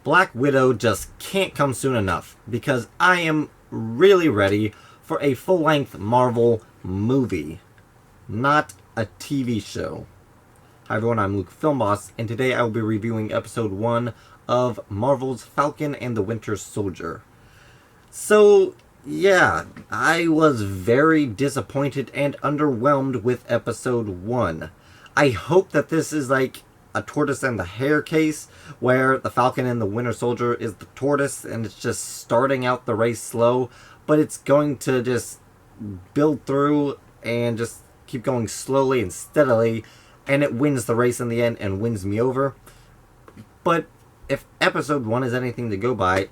Black Widow just can't come soon enough because I am really ready for a full-length Marvel movie, not a TV show. Hi everyone, I'm Luke Filmboss, and today I will be reviewing episode 1 of Marvel's Falcon and the Winter Soldier. So, yeah, I was very disappointed and underwhelmed with episode 1. I hope that this is like a tortoise and the hare case, where the Falcon and the Winter Soldier is the tortoise and it's just starting out the race slow, but it's going to just build through and just keep going slowly and steadily, and it wins the race in the end and wins me over. But if episode 1 is anything to go by,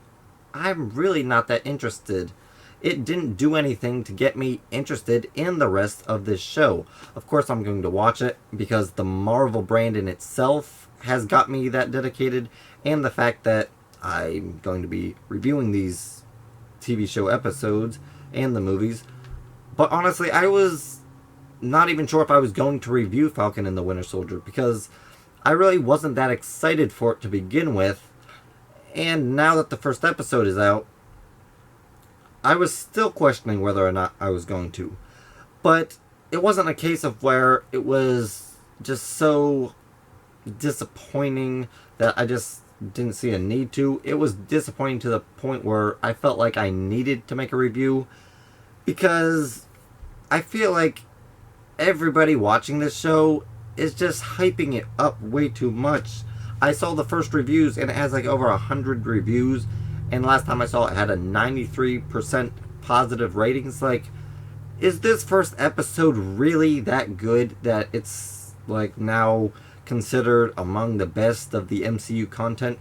I'm really not that interested. It didn't do anything to get me interested in the rest of this show. Of course I'm going to watch it because the Marvel brand in itself has got me that dedicated, and the fact that I'm going to be reviewing these TV show episodes and the movies. But honestly, I was not even sure if I was going to review Falcon and the Winter Soldier because I really wasn't that excited for it to begin with. And now that the first episode is out, I was still questioning whether or not I was going to. But it wasn't a case of where it was just so disappointing that I just didn't see a need to. It was disappointing to the point where I felt like I needed to make a review, because I feel like everybody watching this show is just hyping it up way too much. I saw the first reviews and it has like over 100 reviews, and last time I saw it had a 93% positive ratings. Like, is this first episode really that good that it's like now considered among the best of the MCU content?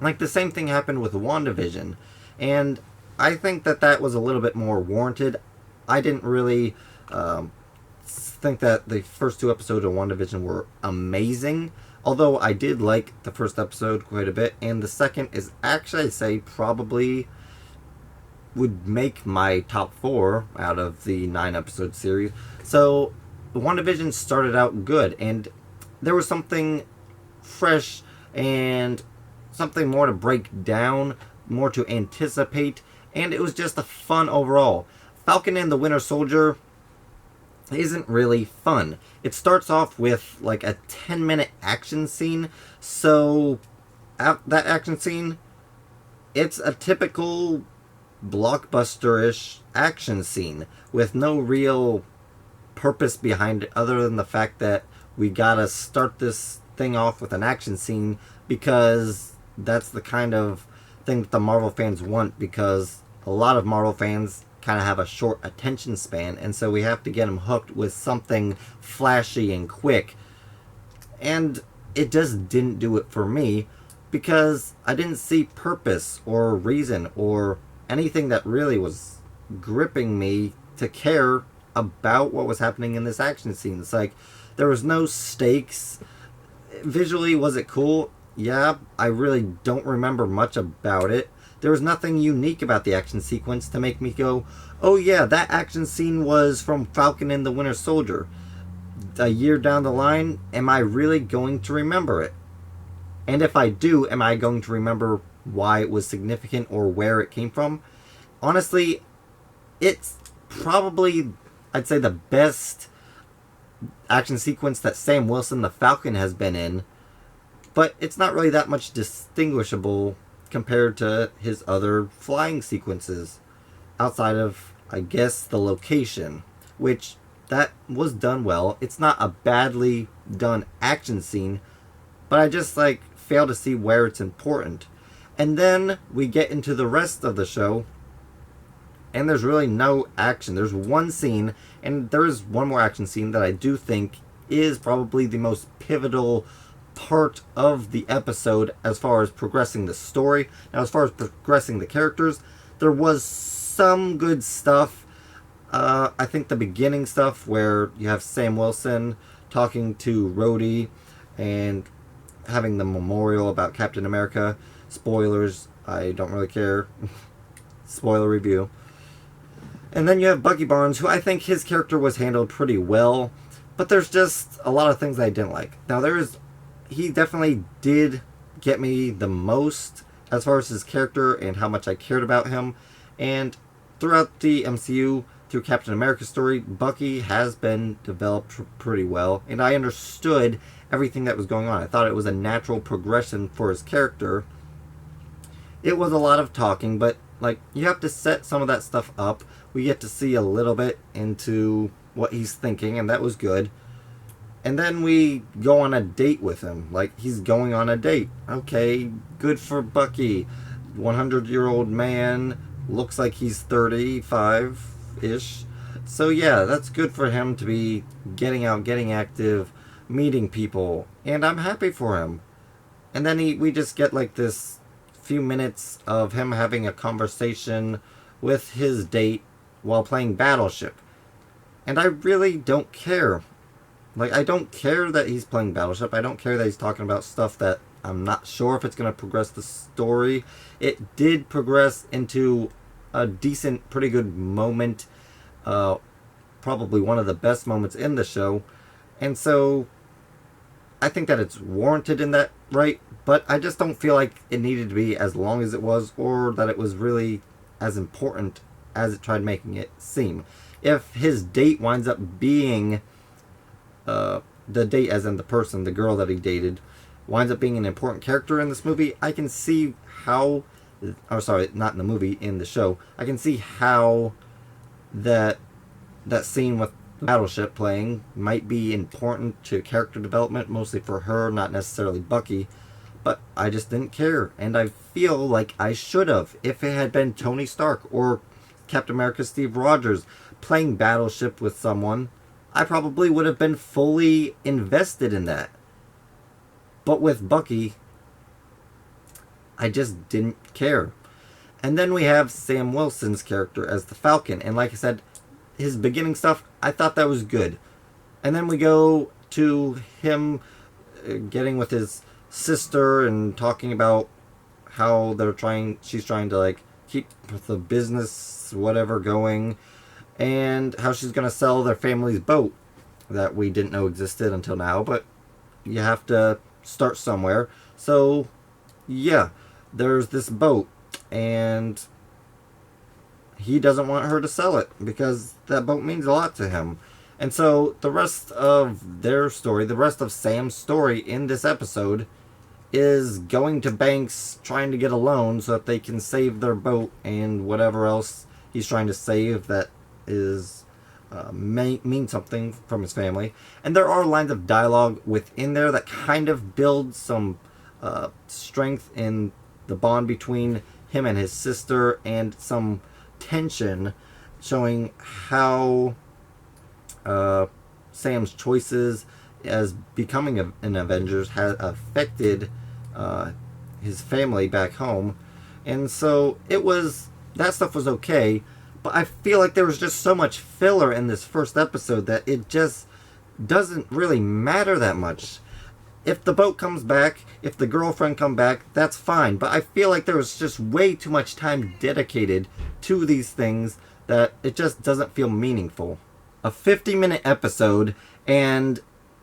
Like, the same thing happened with WandaVision, and I think that that was a little bit more warranted. I didn't really think that the first 2 episodes of WandaVision were amazing, although I did like the first episode quite a bit, and the second is actually, I'd say, probably would make my top 4 out of the 9 episode series. So WandaVision started out good, and there was something fresh and something more to break down, more to anticipate, and it was just a fun overall. Falcon and the Winter Soldier isn't really fun. It starts off with like a 10-minute action scene. So that action scene, it's a typical blockbuster-ish action scene with no real purpose behind it other than the fact that we gotta start this thing off with an action scene because that's the kind of thing that the Marvel fans want, because a lot of Marvel fans kind of have a short attention span, and so we have to get them hooked with something flashy and quick. And it just didn't do it for me, because I didn't see purpose or reason or anything that really was gripping me to care about what was happening in this action scene. It's like there was no stakes. Visually, was it cool? Yeah, I really don't remember much about it. There was nothing unique about the action sequence to make me go, oh yeah, that action scene was from Falcon and the Winter Soldier. A year down the line, am I really going to remember it? And if I do, am I going to remember why it was significant or where it came from? Honestly, it's probably, I'd say, the best action sequence that Sam Wilson, the Falcon, has been in. But it's not really that much distinguishable compared to his other flying sequences, outside of, I guess, the location, which that was done well. It's not a badly done action scene, but I just like fail to see where it's important. And then we get into the rest of the show, and there's really no action. There's one scene, and there is one more action scene that I do think is probably the most pivotal part of the episode as far as progressing the story. Now, as far as progressing the characters, there was some good stuff. I think the beginning stuff where you have Sam Wilson talking to Rhodey and having the memorial about Captain America. Spoilers, I don't really care. Spoiler review. And then you have Bucky Barnes, who I think his character was handled pretty well, but there's just a lot of things I didn't like. Now, he definitely did get me the most as far as his character and how much I cared about him. And throughout the MCU, through Captain America's story, Bucky has been developed pretty well, and I understood everything that was going on. I thought it was a natural progression for his character. It was a lot of talking, but like, you have to set some of that stuff up. We get to see a little bit into what he's thinking, and that was good. And then we go on a date with him. Like, he's going on a date. Okay, good for Bucky. 100-year-old man, looks like he's 35-ish. So yeah, that's good for him to be getting out, getting active, meeting people. And I'm happy for him. And then we just get like this few minutes of him having a conversation with his date while playing Battleship. And I really don't care. Like, I don't care that he's playing Battleship. I don't care that he's talking about stuff that I'm not sure if it's going to progress the story. It did progress into a decent, pretty good moment. Probably one of the best moments in the show. And so, I think that it's warranted in that right. But I just don't feel like it needed to be as long as it was, or that it was really as important as it tried making it seem. If his date winds up being... the date as in the person, the girl that he dated, winds up being an important character in this movie, I can see how, or sorry, not in the movie, in the show, I can see how that scene with Battleship playing might be important to character development, mostly for her, not necessarily Bucky, but I just didn't care, and I feel like I should have. If it had been Tony Stark or Captain America Steve Rogers playing Battleship with someone, I probably would have been fully invested in that. But with Bucky, I just didn't care. And then we have Sam Wilson's character as the Falcon. And like I said, his beginning stuff, I thought that was good. And then we go to him getting with his sister and talking about how she's trying to like keep the business, whatever, going. And how she's going to sell their family's boat that we didn't know existed until now. But you have to start somewhere. So, yeah, there's this boat. And he doesn't want her to sell it because that boat means a lot to him. And so the rest of their story, the rest of Sam's story in this episode, is going to banks trying to get a loan so that they can save their boat and whatever else he's trying to save that is mean something from his family. And there are lines of dialogue within there that kind of build some strength in the bond between him and his sister, and some tension showing how Sam's choices as becoming an Avengers has affected his family back home. And so that stuff was okay. But I feel like there was just so much filler in this first episode that it just doesn't really matter that much. If the boat comes back, if the girlfriend come back, that's fine. But I feel like there was just way too much time dedicated to these things that it just doesn't feel meaningful. A 50-minute episode, and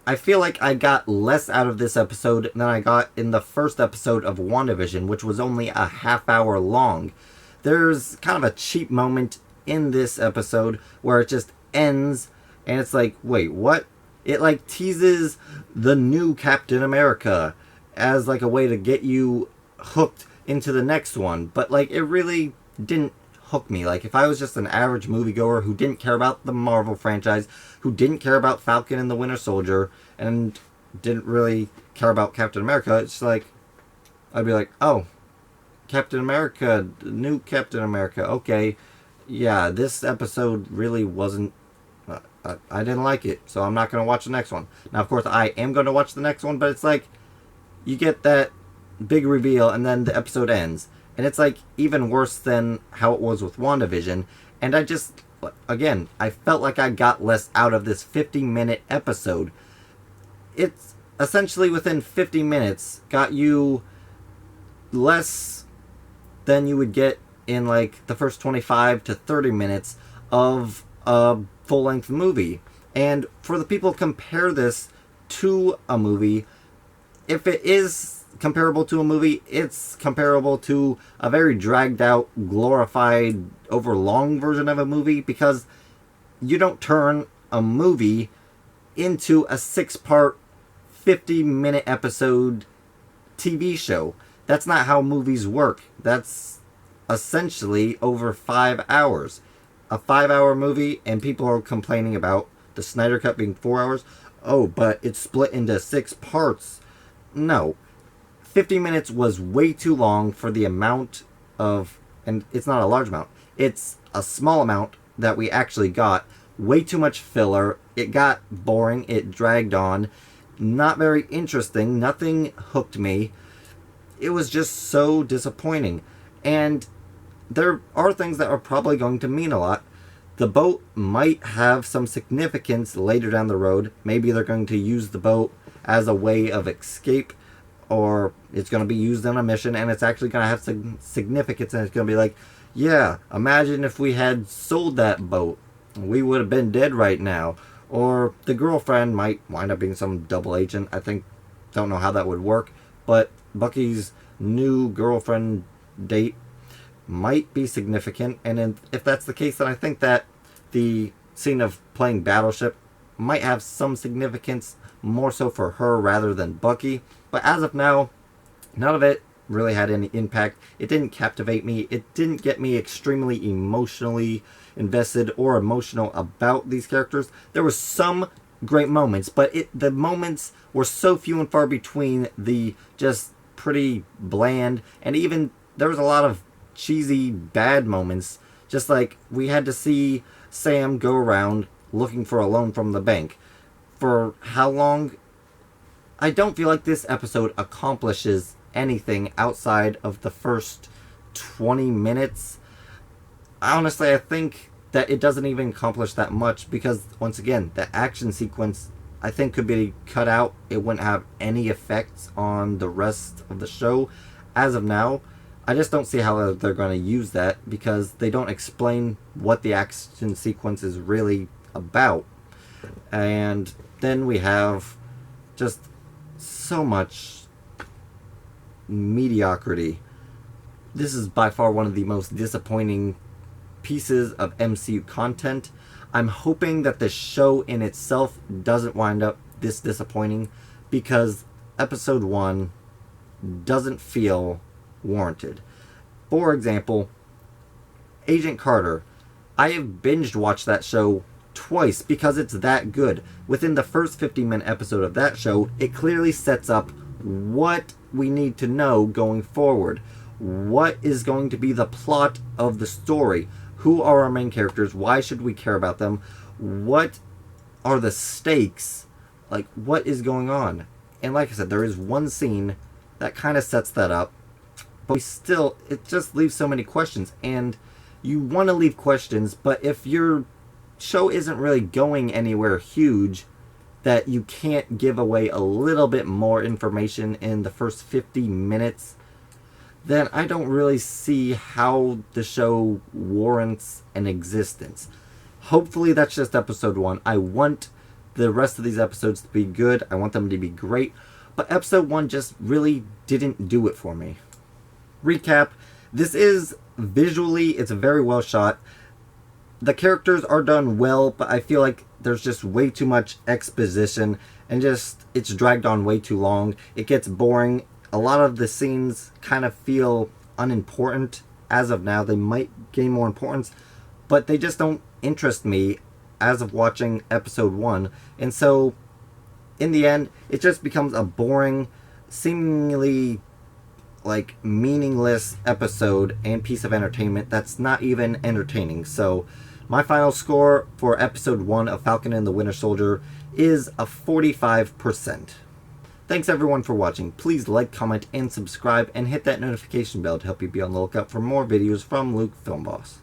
I feel like I got less out of this episode than I got in the first episode of WandaVision, which was only a half hour long. There's kind of a cheap moment in this episode where it just ends and it's like, wait, what? It like teases the new Captain America as like a way to get you hooked into the next one, but like it really didn't hook me. Like, if I was just an average moviegoer who didn't care about the Marvel franchise, who didn't care about Falcon and the Winter Soldier, and didn't really care about Captain America, it's like, I'd be like, oh, Captain America, new Captain America, okay, yeah, this episode really wasn't, I didn't like it, so I'm not going to watch the next one. Now, of course, I am going to watch the next one, but it's like, you get that big reveal, and then the episode ends. And it's like, even worse than how it was with WandaVision. And I just, again, I felt like I got less out of this 50-minute episode. It's essentially within 50 minutes got you less than you would get in like the first 25 to 30 minutes of a full-length movie. And for the people who compare this to a movie, if it is comparable to a movie, it's comparable to a very dragged out, glorified, overlong version of a movie, because you don't turn a movie into a 6-part, 50-minute episode TV show. That's not how movies work. That's essentially over 5 hours. A 5-hour movie, and people are complaining about the Snyder Cut being 4 hours. Oh, but it's split into 6 parts. No. 50 minutes was way too long for the amount of, and it's not a large amount, it's a small amount that we actually got. Way too much filler. It got boring. It dragged on. Not very interesting. Nothing hooked me. It was just so disappointing. And there are things that are probably going to mean a lot. The boat might have some significance later down the road. Maybe they're going to use the boat as a way of escape, or it's going to be used on a mission, and it's actually going to have some significance, and it's going to be like, yeah, imagine if we had sold that boat. We would have been dead right now. Or the girlfriend might wind up being some double agent. Don't know how that would work, but Bucky's new girlfriend date might be significant, and if that's the case, then I think that the scene of playing Battleship might have some significance, more so for her rather than Bucky. But as of now, none of it really had any impact. It didn't captivate me. It didn't get me extremely emotionally invested or emotional about these characters. There were some great moments, but the moments were so few and far between. The just pretty bland, and even there was a lot of cheesy bad moments. Just like we had to see Sam go around looking for a loan from the bank. For how long? I don't feel like this episode accomplishes anything outside of the first 20 minutes. Honestly, I think that it doesn't even accomplish that much, because once again, the action sequence I think could be cut out. It wouldn't have any effects on the rest of the show. As of now, I just don't see how they're going to use that, because they don't explain what the action sequence is really about. And then we have just so much mediocrity. This is by far one of the most disappointing pieces of MCU content. I'm hoping that the show in itself doesn't wind up this disappointing, because episode 1 doesn't feel warranted. For example, Agent Carter. I have binged watched that show twice because it's that good. Within the first 50-minute episode of that show, it clearly sets up what we need to know going forward. What is going to be the plot of the story? Who are our main characters? Why should we care about them? What are the stakes? Like, what is going on? And like I said, there is one scene that kind of sets that up, but it just leaves so many questions. And you want to leave questions, but if your show isn't really going anywhere huge, that you can't give away a little bit more information in the first 50 minutes, then I don't really see how the show warrants an existence. Hopefully that's just episode 1. I want the rest of these episodes to be good. I want them to be great. But episode 1 just really didn't do it for me. Recap. This is visually, it's very well shot. The characters are done well, but I feel like there's just way too much exposition, and just it's dragged on way too long. It gets boring. A lot of the scenes kind of feel unimportant as of now. They might gain more importance, but they just don't interest me as of watching episode 1. And so, in the end, it just becomes a boring, seemingly like meaningless episode and piece of entertainment that's not even entertaining. So my final score for episode 1 of Falcon and the Winter Soldier is a 45%. Thanks everyone for watching. Please like, comment, and subscribe, and hit that notification bell to help you be on the lookout for more videos from Luke Filmboss.